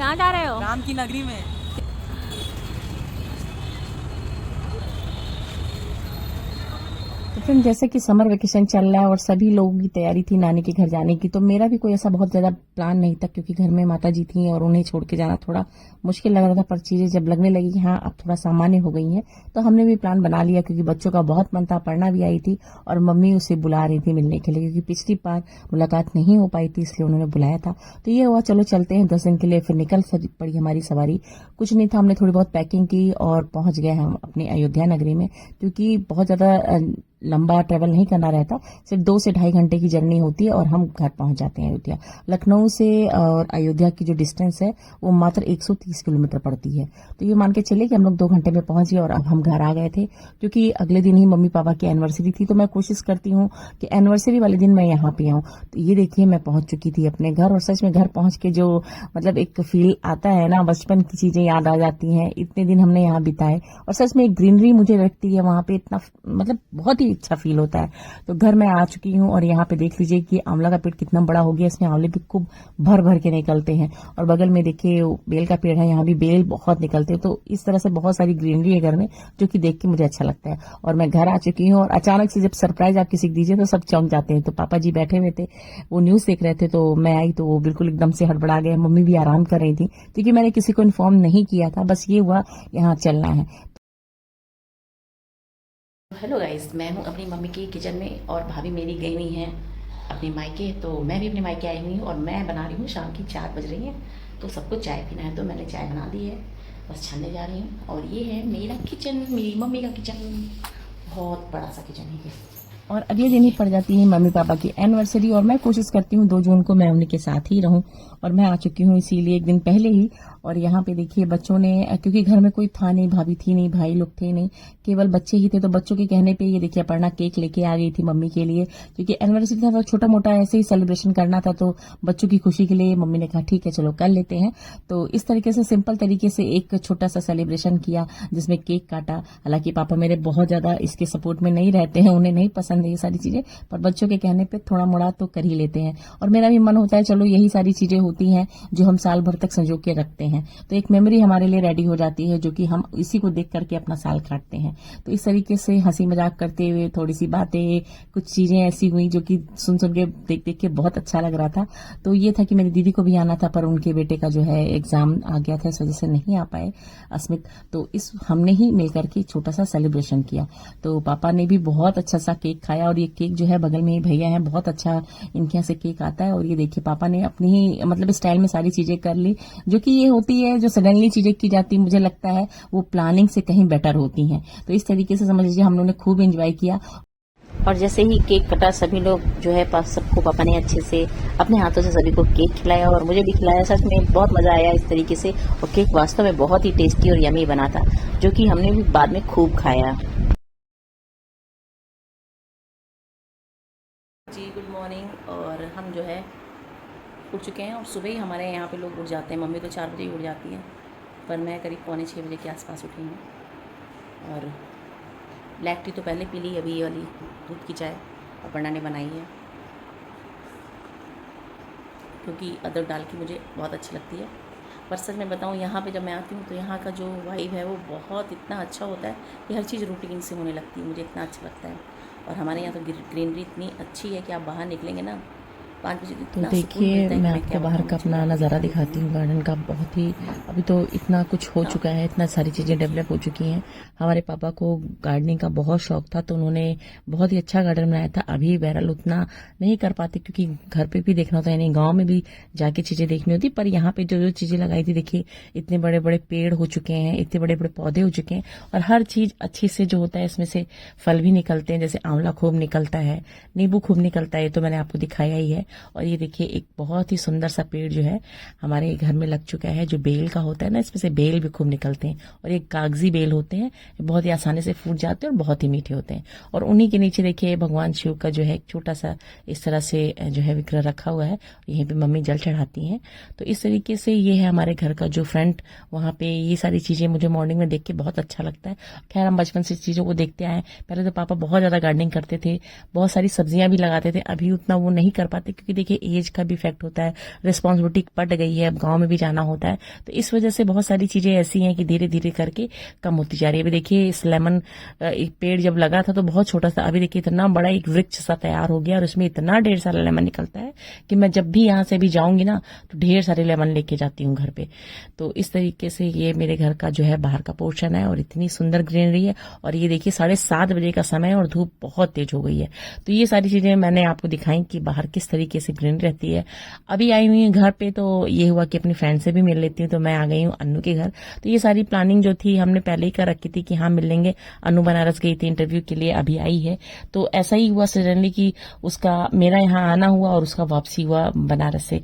कहाँ जा रहे हो? राम की नगरी में। तो फ्रेंड, जैसे कि समर वेकेशन चल रहा है और सभी लोगों की तैयारी थी नानी के घर जाने की, तो मेरा भी कोई ऐसा बहुत ज्यादा प्लान नहीं था क्योंकि घर में माता जी थी और उन्हें छोड़ के जाना थोड़ा मुश्किल लग रहा था। पर चीजें जब लगने लगी कि हाँ अब थोड़ा सामान्य हो गई हैं, तो हमने भी प्लान बना लिया क्योंकि बच्चों का बहुत मन था। पढ़ना भी आई थी और मम्मी उसे बुला रही थी मिलने के लिए, क्योंकि पिछली बार मुलाकात नहीं हो पाई थी इसलिए उन्होंने बुलाया था। तो ये हुआ चलो चलते हैं 10 दिन के लिए। फिर निकल पड़ी हमारी सवारी। कुछ नहीं था, हमने थोड़ी बहुत पैकिंग की और पहुंच गए हम अपनी अयोध्या नगरी में, क्योंकि बहुत ज्यादा लंबा ट्रेवल नहीं करना रहता, सिर्फ 2 से ढाई घंटे की जर्नी होती है और हम घर पहुंच जाते हैं अयोध्या। लखनऊ से और अयोध्या की जो डिस्टेंस है वो मात्र 130 किलोमीटर पड़ती है। तो ये मान के चलिए कि हम लोग 2 घंटे में पहुंच गए और अब हम घर आ गए थे, क्योंकि अगले दिन ही मम्मी पापा की एनिवर्सरी थी। तो मैं कोशिश करती हूँ कि एनिवर्सरी वाले दिन मैं यहाँ पे आऊँ। तो ये देखिए मैं पहुंच चुकी थी अपने घर, और सच में घर पहुंच के जो मतलब एक फील आता है ना, बचपन की चीजें याद आ जाती हैं। इतने दिन हमने यहाँ बिताए और सच में एक ग्रीनरी मुझे लगती है वहां पे, इतना मतलब बहुत ही अच्छा फील होता है। तो घर में आ चुकी हूँ और यहाँ पे देख लीजिए कि आंवला का पेड़ कितना बड़ा हो गया, इसमें आंवले भी खूब भर भर के निकलते हैं। और बगल में देखिए बेल का पेड़ है, यहाँ भी बेल बहुत निकलते हैं। तो इस तरह से बहुत सारी ग्रीनरी है घर में, जो कि देख के मुझे अच्छा लगता है। और मैं घर आ चुकी हूँ और अचानक से जब सरप्राइज आप किसी को दीजिए तो सब चौंक जाते हैं। तो पापा जी बैठे हुए थे, वो न्यूज देख रहे थे, तो मैं आई तो वो बिल्कुल एकदम से हड़बड़ा गए। मम्मी भी आराम कर रही थी क्योंकि मैंने किसी को इन्फॉर्म नहीं किया था, बस ये हुआ यहाँ चलना है। हेलो गाइस, मैं हूँ अपनी मम्मी की किचन में और भाभी मेरी गई हुई हैं अपने मायके। तो मैं भी अपने मायके आई हुई हूँ और मैं बना रही हूँ, शाम की 4 बज रही हैं। तो सबको चाय पीना है तो मैंने चाय बना दी है, बस छानने जा रही हूँ। और ये है मेरा किचन, मेरी मम्मी का किचन, बहुत बड़ा सा किचन है ये। और अगले दिन ही पड़ जाती है मम्मी पापा की एनिवर्सरी और मैं कोशिश करती हूँ 2 जून को मैं उन्हीं के साथ ही रहूं। और मैं आ चुकी हूँ इसीलिए एक दिन पहले ही। और यहाँ पे देखिए बच्चों ने, क्योंकि घर में कोई था नहीं, भाभी थी नहीं, भाई लोग थे नहीं, केवल बच्चे ही थे, तो बच्चों के कहने पे ये देखिए अपर्णा केक लेके आ गई थी मम्मी के लिए, क्योंकि एनिवर्सरी था तो छोटा मोटा ऐसे ही सेलिब्रेशन करना था। तो बच्चों की खुशी के लिए मम्मी ने कहा ठीक है चलो कर लेते हैं। तो इस तरीके से सिंपल तरीके से एक छोटा सा सेलिब्रेशन किया जिसमें केक काटा। हालांकि पापा मेरे बहुत ज्यादा इसके सपोर्ट में नहीं रहते हैं, उन्हें नहीं पसंद है ये सारी चीजें, पर बच्चों के कहने पे थोड़ा मोड़ा तो कर ही लेते हैं। और मेरा भी मन होता है चलो यही सारी चीजें होती हैं जो हम साल भर तक संजो के रखते हैं, तो एक मेमोरी हमारे लिए रेडी हो जाती है जो कि हम इसी को देख करके अपना साल काटते हैं। तो इस तरीके से हंसी मजाक करते हुए थोड़ी सी बातें, कुछ चीजें ऐसी हुई जो कि सुन सुन के देख देख के बहुत अच्छा लग रहा था। तो ये था कि मेरी दीदी को भी आना था, पर उनके बेटे का जो है एग्जाम आ गया था, इस वजह से नहीं आ पाए अस्मित। तो इस हमने ही मिलकर के छोटा सा सेलिब्रेशन किया। तो पापा ने भी बहुत अच्छा सा केक खाया, और ये केक जो है बगल में ही भैया है, बहुत अच्छा इनके यहाँ से केक आता है। और ये देखिए पापा ने अपनी ही मतलब स्टाइल में सारी चीजें कर ली, जो कि ये होती है जो सडनली चीजें की जाती है, मुझे लगता है वो प्लानिंग से कहीं बेटर होती हैं। तो इस तरीके से समझ लीजिए हम लोगों ने खूब एंजॉय किया। और जैसे ही केक कटा सभी लोग जो है सबको पापा ने अच्छे से अपने हाथों से सभी को केक खिलाया और मुझे भी खिलाया। सच में बहुत मजा आया इस तरीके से, और केक वास्तव में बहुत ही टेस्टी और यमी बना था, जो कि हमने भी बाद में खूब खाया। जी गुड मॉर्निंग। और हम जो है उठ चुके हैं और सुबह ही हमारे यहाँ पे लोग उठ जाते हैं। मम्मी तो 4 बजे ही उठ जाती है, पर मैं करीब पौने 6 बजे के आसपास उठी हूँ। और ब्लैक टी तो पहले पी ली, अभी ये वाली दूध की चाय अपर्णा ने बनाई है, क्योंकि अदरक डाल के मुझे बहुत अच्छी लगती है। पर सच में बताऊँ, यहाँ पे जब मैं आती हूँ तो यहाँ का जो वाइब है वो बहुत इतना अच्छा होता है कि हर चीज़ रूटीन से होने लगती है, मुझे इतना अच्छा लगता है। और हमारे यहाँ तो ग्रीनरी इतनी अच्छी है कि आप बाहर निकलेंगे ना 5 बजे तो देखिए मैं आपको बाहर का अपना नज़ारा दिखाती हूँ गार्डन का। बहुत ही अभी तो इतना कुछ हो चुका है, इतना सारी चीज़ें डेवलप हो चुकी हैं। हमारे पापा को गार्डनिंग का बहुत शौक था, तो उन्होंने बहुत ही अच्छा गार्डन बनाया था। अभी बहरहाल उतना नहीं कर पाते क्योंकि घर पे भी देखना होता है, यानी गाँव में भी जाके चीज़ें देखनी होती। पर यहाँ पे जो जो चीज़ें लगाई थी देखिए, इतने बड़े बड़े पेड़ हो चुके हैं, इतने बड़े बड़े पौधे हो चुके हैं, और हर चीज़ अच्छी से जो होता है इसमें से फल भी निकलते हैं। जैसे आंवला खूब निकलता है, नींबू खूब निकलता है, ये तो मैंने आपको दिखाया ही है। और ये देखिए एक बहुत ही सुंदर सा पेड़ जो है हमारे घर में लग चुका है, जो बेल का होता है ना, इसमें से बेल भी खूब निकलते हैं। और ये कागजी बेल होते हैं, बहुत ही आसानी से फूट जाते हैं और बहुत ही मीठे होते हैं। और उन्हीं के नीचे देखिए भगवान शिव का जो है एक छोटा सा इस तरह से जो है विग्रह रखा हुआ है, यहीं पे मम्मी जल चढ़ाती हैं। तो इस तरीके से ये है हमारे घर का जो फ्रंट, वहां पे ये सारी चीजें मुझे मॉर्निंग में देख के बहुत अच्छा लगता है। खैर हम बचपन से चीजों को देखते आए। पहले तो पापा बहुत ज्यादा गार्डनिंग करते थे, बहुत सारी सब्जियां भी लगाते थे, अभी उतना वो नहीं कर पाते क्योंकि देखिए एज का भी इफेक्ट होता है, रिस्पॉन्सिबिलिटी बढ़ गई है, अब गाँव में भी जाना होता है, तो इस वजह से बहुत सारी चीजें ऐसी हैं कि धीरे धीरे करके कम होती जा रही है। अभी देखिए इस लेमन एक पेड़ जब लगा था तो बहुत छोटा सा, अभी देखिए इतना बड़ा एक वृक्ष सा तैयार हो गया और उसमें इतना ढेर सारा लेमन निकलता है कि मैं जब भी यहाँ से भी जाऊंगी ना तो ढेर सारे लेमन लेके जाती हूँ घर पे। तो इस तरीके से ये मेरे घर का जो है बाहर का पोर्शन है और इतनी सुंदर ग्रीनरी है। और ये देखिए 7:30 बजे का समय है और धूप बहुत तेज हो गई है। तो ये सारी चीजें मैंने आपको दिखाई कि बाहर किस तरीके से ग्रीनरी रहती है। अभी आई हुई हूँ घर पे, तो ये हुआ कि अपनी फ्रेंड से भी मिल लेती हूँ, तो मैं आ गई हूँ अन्नू के घर। तो ये सारी प्लानिंग जो थी हमने पहले ही कर रखी थी कि हाँ मिल लेंगे। अन्नू बनारस गई थी इंटरव्यू के लिए, अभी आई है, तो ऐसा ही हुआ सडनली कि उसका मेरा यहाँ आना हुआ और उसका वापसी हुआ बनारस से।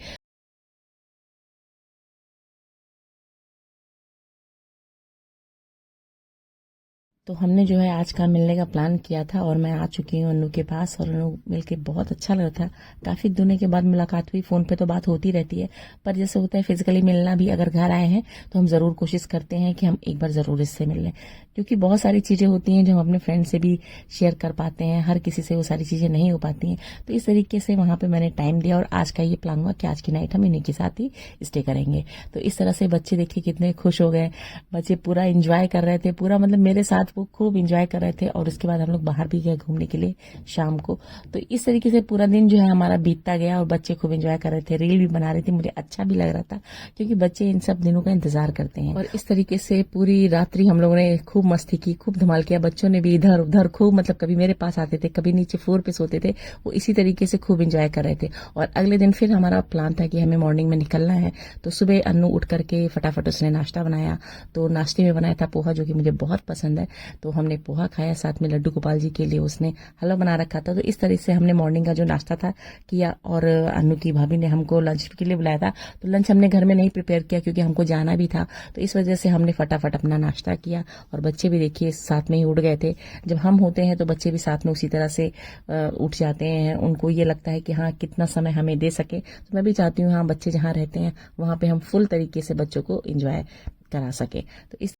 तो हमने जो है आज का मिलने का प्लान किया था और मैं आ चुकी हूँ अन्नू के पास और अन्नू मिलके बहुत अच्छा लगा था। काफी दिनों के बाद मुलाकात हुई, फोन पे तो बात होती रहती है, पर जैसे होता है फिजिकली मिलना भी, अगर घर आए हैं तो हम जरूर कोशिश करते हैं कि हम एक बार जरूर इससे मिल लें, क्योंकि बहुत सारी चीजें होती हैं जो हम अपने फ्रेंड से भी शेयर कर पाते हैं, हर किसी से वो सारी चीजें नहीं हो पाती हैं। तो इस तरीके से वहां पे मैंने टाइम दिया और आज का ये प्लान हुआ कि आज की नाइट हम इन्हीं के साथ ही स्टे करेंगे। तो इस तरह से बच्चे देखिए कितने खुश हो गए, बच्चे पूरा इंजॉय कर रहे थे, पूरा मतलब मेरे साथ वो खूब इंजॉय कर रहे थे। और उसके बाद हम लोग बाहर भी गए घूमने के लिए शाम को। तो इस तरीके से पूरा दिन जो है हमारा बीतता गया और बच्चे खूब इंजॉय कर रहे थे, रील भी बना रहे थे, मुझे अच्छा भी लग रहा था क्योंकि बच्चे इन सब दिनों का इंतजार करते हैं। और इस तरीके से पूरी रात्रि हम लोगों ने खूब मस्ती की, खूब धमाल किया। बच्चों ने भी इधर उधर खूब, मतलब कभी मेरे पास आते थे, कभी नीचे फ्लोर पे सोते थे, वो इसी तरीके से खूब इंजॉय कर रहे थे। और अगले दिन फिर हमारा प्लान था कि हमें मॉर्निंग में निकलना है। तो सुबह अन्नू उठ करके फटाफट उसने नाश्ता बनाया। तो नाश्ते में बनाया था पोहा, जो कि मुझे बहुत पसंद है, तो हमने पोहा खाया। साथ में लड्डू गोपाल जी के लिए उसने हलवा बना रखा था। तो इस तरह से हमने मॉर्निंग का जो नाश्ता था किया। और अन्नू की भाभी ने हमको लंच के लिए बुलाया था, तो लंच हमने घर में नहीं प्रिपेयर किया क्योंकि हमको जाना भी था। तो इस वजह से हमने फटाफट अपना नाश्ता किया और बच्चे भी देखिए साथ में ही उठ गए थे। जब हम होते हैं तो बच्चे भी साथ में उसी तरह से उठ जाते हैं, उनको ये लगता है कि हाँ कितना समय हमें दे सके। तो मैं भी चाहती हूँ हाँ बच्चे जहाँ रहते हैं वहां पे हम फुल तरीके से बच्चों को एंजॉय करा सके। तो इस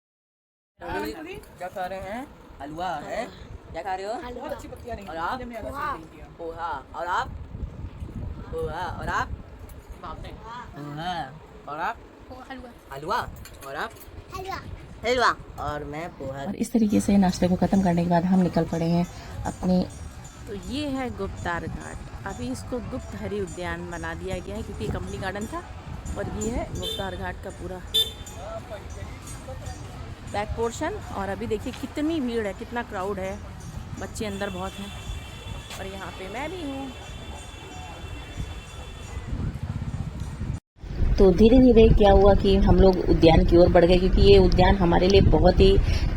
क्या खा रहे हैं? हलवा है। क्या खा रहे हो? और आप? पोहा। और आप? पोहा। और आप? पोहा। और आप? हलवा। और आप? हलवा। और मैं पोहा। और इस तरीके से नाश्ते को खत्म करने के बाद हम निकल पड़े हैं अपने। तो ये है गुप्तार घाट। अभी इसको गुप्त हरि उद्यान बना दिया गया है क्योंकि कंपनी गार्डन था। और ये है गुप्तार घाट का पूरा बैक पोर्शन। और अभी देखिए कितनी भीड़ है, कितना क्राउड है, बच्चे अंदर बहुत हैं और यहाँ पे मैं भी हूँ। तो धीरे धीरे क्या हुआ कि हम लोग उद्यान की ओर बढ़ गए, क्योंकि ये उद्यान हमारे लिए बहुत ही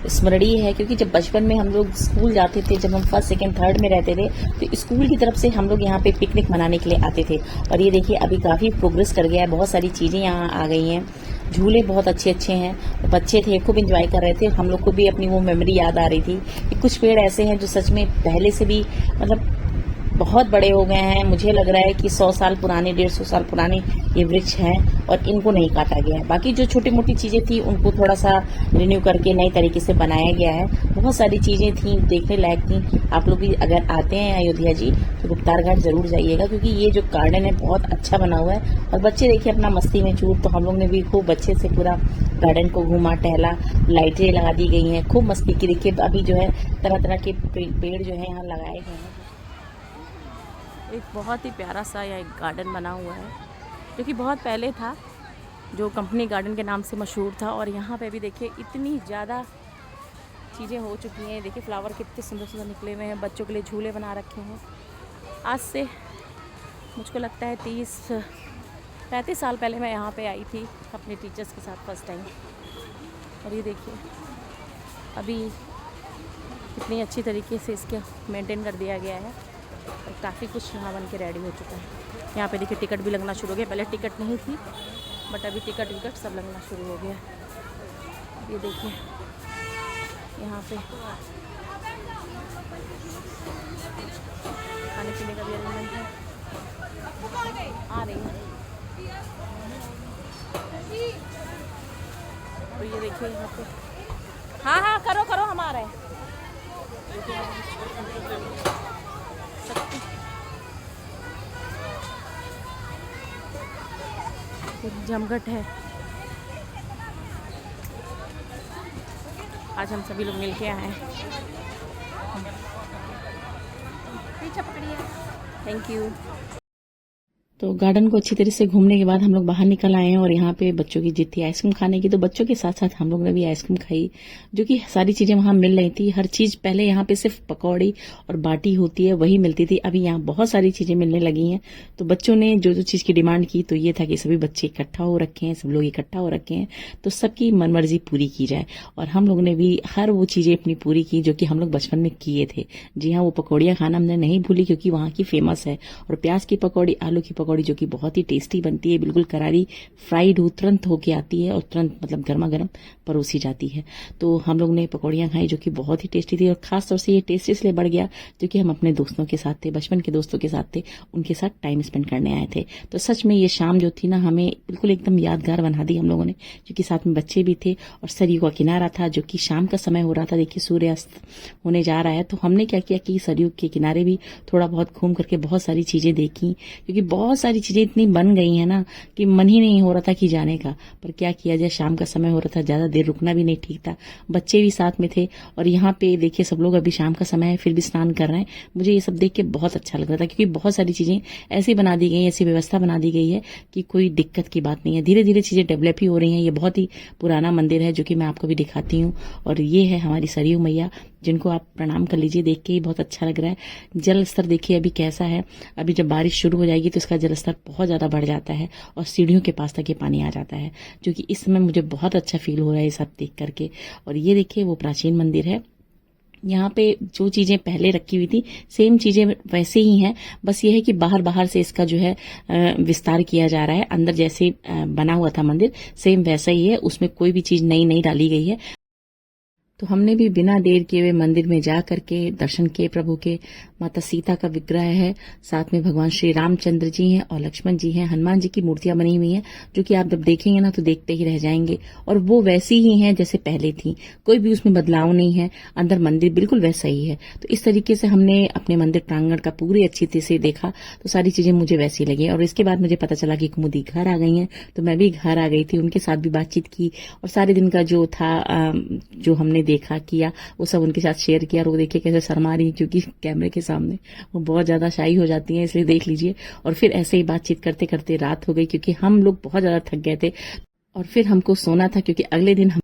स्मरणीय है। क्योंकि जब बचपन में हम लोग स्कूल जाते थे, जब हम फर्स्ट सेकंड थर्ड में रहते थे, तो स्कूल की तरफ से हम लोग यहाँ पे पिकनिक मनाने के लिए आते थे। और ये देखिए अभी काफी प्रोग्रेस कर गया है, बहुत सारी चीजें यहाँ आ गई हैं, झूले बहुत अच्छे अच्छे हैं, बच्चे थे खूब एंजॉय कर रहे थे। हम लोग को भी अपनी वो मेमोरी याद आ रही थी कि कुछ पेड़ ऐसे हैं जो सच में पहले से भी मतलब बहुत बड़े हो गए हैं। मुझे लग रहा है कि 100 साल पुराने, 150 साल पुराने ये वृक्ष हैं और इनको नहीं काटा गया है। बाकी जो छोटी मोटी चीजें थी उनको थोड़ा सा रिन्यू करके नई तरीके से बनाया गया है। बहुत सारी चीजें थी, देखने लायक थी। आप लोग भी अगर आते हैं अयोध्या जी तो गुप्तार घाट जरूर जाइएगा, क्योंकि ये जो गार्डन है बहुत अच्छा बना हुआ है। और बच्चे देखिए अपना मस्ती में चूर, तो हम लोग ने भी खूब अच्छे से पूरा गार्डन को घूमा टहला, लाइटें लगा दी गई हैं, खूब मस्ती की। देखिए अभी जो है तरह तरह के पेड़ जो है यहाँ लगाए गए हैं। एक बहुत ही प्यारा सा यह एक गार्डन बना हुआ है जो कि बहुत पहले था, जो कंपनी गार्डन के नाम से मशहूर था। और यहाँ पे भी देखिए इतनी ज़्यादा चीज़ें हो चुकी हैं। देखिए फ्लावर कितने सुंदर सुंदर निकले हुए हैं, बच्चों के लिए झूले बना रखे हैं। आज से मुझको लगता है 30-35 साल पहले मैं यहाँ पे आई थी अपने टीचर्स के साथ फर्स्ट टाइम। और ये देखिए अभी कितनी अच्छी तरीके से इसका मेंटेन कर दिया गया है और काफ़ी कुछ यहाँ बन के रेडी हो चुका है। यहाँ पे देखिए टिकट भी लगना शुरू हो गया, पहले टिकट नहीं थी बट अभी टिकट विकट सब लगना शुरू हो गया। ये देखिए यहाँ पे खाने पीने का भी अरेंजमेंट है। आ रही है तो ये देखिए यहाँ पे, हाँ हाँ करो करो, हम आ रहे हैं। फिर जमघट है। आज हम सभी लोग मिलके आए हैं। पीछे पकड़िए। Thank you. तो गार्डन को अच्छी तरह से घूमने के बाद हम लोग बाहर निकल आए हैं और यहाँ पे बच्चों की जिद थी आइसक्रीम खाने की, तो बच्चों के साथ साथ हम लोग ने भी आइसक्रीम खाई, जो कि सारी चीजें वहां मिल रही थी। हर चीज पहले यहाँ पे सिर्फ पकौड़ी और बाटी होती है वही मिलती थी, अभी यहाँ बहुत सारी चीजें मिलने लगी हैं। तो बच्चों ने जो जो चीज की डिमांड की तो ये था कि सभी बच्चे इकट्ठा हो रखे हैं, सब लोग इकट्ठा हो रखे हैं, तो सबकी मनमर्जी पूरी की जाए। और हम लोग ने भी हर वो चीजें अपनी पूरी की जो कि हम लोग बचपन में किए थे। जी हाँ, वो पकौड़ियाँ खाना हमने नहीं भूली क्योंकि वहाँ की फेमस है। और प्याज की पकौड़ी, आलू की पकौड़ी जो कि बहुत ही टेस्टी बनती है, बिल्कुल करारी फ्राइड हो, तुरंत होके आती है और तुरंत मतलब गर्मा गर्म परोसी जाती है। तो हम लोग ने पकौड़ियाँ खाई जो कि बहुत ही टेस्टी थी। और खास तौर से ये टेस्ट इसलिए बढ़ गया जो कि हम अपने दोस्तों के साथ थे, बचपन के दोस्तों के साथ थे, उनके साथ टाइम स्पेंड करने आए थे। तो सच में ये शाम जो थी ना, हमें बिल्कुल एकदम यादगार बना दी हम लोगों ने, क्योंकि साथ में बच्चे भी थे और सरयू का किनारा था जो कि शाम का समय हो रहा था। देखिए सूर्यास्त होने जा रहा है, तो हमने क्या किया कि सरयू के किनारे भी थोड़ा बहुत घूम करके बहुत सारी चीजें देखी, क्योंकि बहुत सारी चीजें इतनी बन गई है ना कि मन ही नहीं हो रहा था कि जाने का। पर क्या किया जाए, शाम का समय हो रहा था, ज्यादा देर रुकना भी नहीं ठीक था, बच्चे भी साथ में थे। और यहाँ पे देखिए सब लोग, अभी शाम का समय है फिर भी स्नान कर रहे हैं। मुझे ये सब देख के बहुत अच्छा लग रहा था, क्योंकि बहुत सारी चीजें ऐसी बना दी गई, ऐसी व्यवस्था बना दी गई है कि कोई दिक्कत की बात नहीं है। धीरे धीरे चीजें डेवलप ही हो रही हैं। ये बहुत ही पुराना मंदिर है जो कि मैं आपको भी दिखाती हूँ। और ये है हमारी सरयू मैया, जिनको आप प्रणाम कर लीजिए, देख के ही बहुत अच्छा लग रहा है। जल स्तर देखिए अभी कैसा है, अभी जब बारिश शुरू हो जाएगी तो इसका जल स्तर बहुत ज्यादा बढ़ जाता है और सीढ़ियों के पास तक ये पानी आ जाता है, जो कि इस समय मुझे बहुत अच्छा फील हो रहा है ये सब देख करके। और ये देखिए वो प्राचीन मंदिर है। यहाँ पे जो चीजें पहले रखी हुई थी सेम चीजें वैसे ही हैं, बस ये है कि बाहर बाहर से इसका जो है विस्तार किया जा रहा है। अंदर जैसे बना हुआ था मंदिर सेम वैसा ही है, उसमें कोई भी चीज नई नहीं डाली गई है। तो हमने भी बिना देर किए हुए मंदिर में जा करके दर्शन किए प्रभु के। माता सीता का विग्रह है, साथ में भगवान श्री रामचंद्र जी हैं और लक्ष्मण जी हैं, हनुमान जी की मूर्तियां बनी हुई हैं, जो कि आप जब देखेंगे ना तो देखते ही रह जाएंगे। और वो वैसी ही हैं जैसे पहले थी, कोई भी उसमें बदलाव नहीं है, अंदर मंदिर बिल्कुल वैसा ही है। तो इस तरीके से हमने अपने मंदिर प्रांगण का पूरी अच्छी तरह से देखा, तो सारी चीजें मुझे वैसी लगी। और इसके बाद मुझे पता चला कि कुमुदी घर आ गई हैं, तो मैं भी घर आ गई थी, उनके साथ भी बातचीत की और सारे दिन का जो था जो हमने देखा किया वो सब उनके साथ शेयर किया। और वो देखिए कैसे शर्मा रही, क्योंकि कैमरे के सामने वो बहुत ज्यादा शाई हो जाती हैं, इसलिए देख लीजिए। और फिर ऐसे ही बातचीत करते करते रात हो गई, क्योंकि हम लोग बहुत ज्यादा थक गए थे और फिर हमको सोना था, क्योंकि अगले दिन हम